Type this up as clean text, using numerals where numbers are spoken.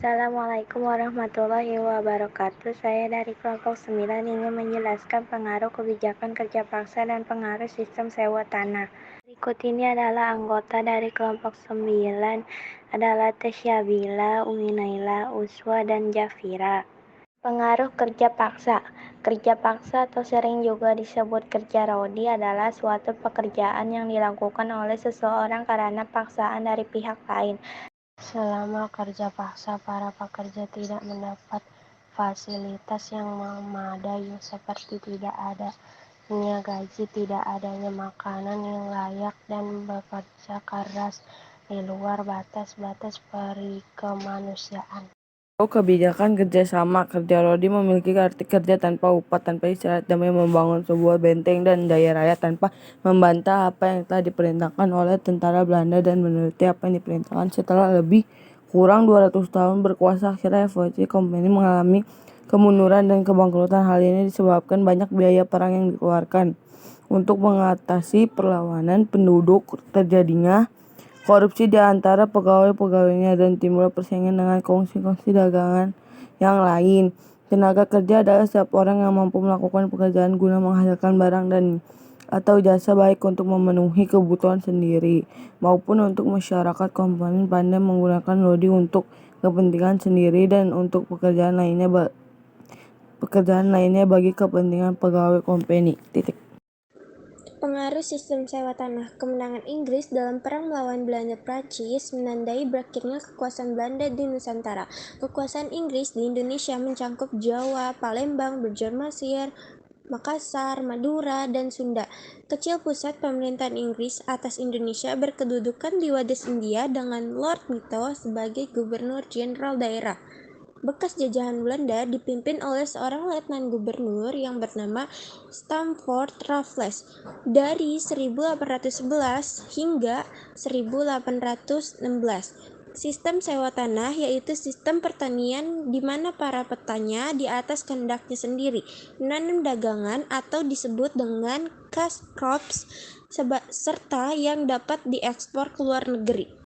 Assalamualaikum warahmatullahi wabarakatuh. Saya dari kelompok 9 ingin menjelaskan pengaruh kebijakan kerja paksa dan pengaruh sistem sewa tanah. Berikut ini adalah anggota dari kelompok 9 adalah Tesyabila, Uminaila, Uswa, dan Jafira. Pengaruh kerja paksa. Kerja paksa atau sering juga disebut kerja rodi adalah suatu pekerjaan yang dilakukan oleh seseorang karena paksaan dari pihak lain. Selama kerja paksa, para pekerja tidak mendapat fasilitas yang memadai seperti tidak adanya gaji, tidak adanya makanan yang layak, dan bekerja keras di luar batas-batas perikemanusiaan. Kebijakan kerjasama. Kerja rodi memiliki arti kerja tanpa upah, tanpa istirahat, demi membangun sebuah benteng dan daya raya tanpa membantah apa yang telah diperintahkan oleh tentara Belanda dan menuruti apa yang diperintahkan. Setelah lebih kurang 200 tahun berkuasa, akhirnya East Company mengalami kemunduran dan kebangkrutan. Hal ini disebabkan banyak biaya perang yang dikeluarkan. Untuk mengatasi perlawanan penduduk, terjadinya korupsi di antara pegawai-pegawainya dan timbul persaingan dengan kongsi-kongsi dagangan yang lain. Tenaga kerja adalah setiap orang yang mampu melakukan pekerjaan guna menghasilkan barang dan atau jasa, baik untuk memenuhi kebutuhan sendiri maupun untuk masyarakat. Kompeni pandai menggunakan rodi untuk kepentingan sendiri dan untuk pekerjaan lainnya bagi kepentingan pegawai kompeni. Pengaruh sistem sewa tanah. Kemenangan Inggris dalam Perang melawan Belanda Prancis menandai berakhirnya kekuasaan Belanda di Nusantara. Kekuasaan Inggris di Indonesia mencangkup Jawa, Palembang, Banjarmasin, Makassar, Madura, dan Sunda. Kecil pusat pemerintahan Inggris atas Indonesia berkedudukan di Wades India dengan Lord Mito sebagai gubernur jenderal daerah. Bekas jajahan Belanda dipimpin oleh seorang letnan gubernur yang bernama Stamford Raffles dari 1811 hingga 1816. Sistem sewa tanah yaitu sistem pertanian di mana para petanya di atas kehendaknya sendiri menanam dagangan atau disebut dengan cash crops serta yang dapat diekspor ke luar negeri.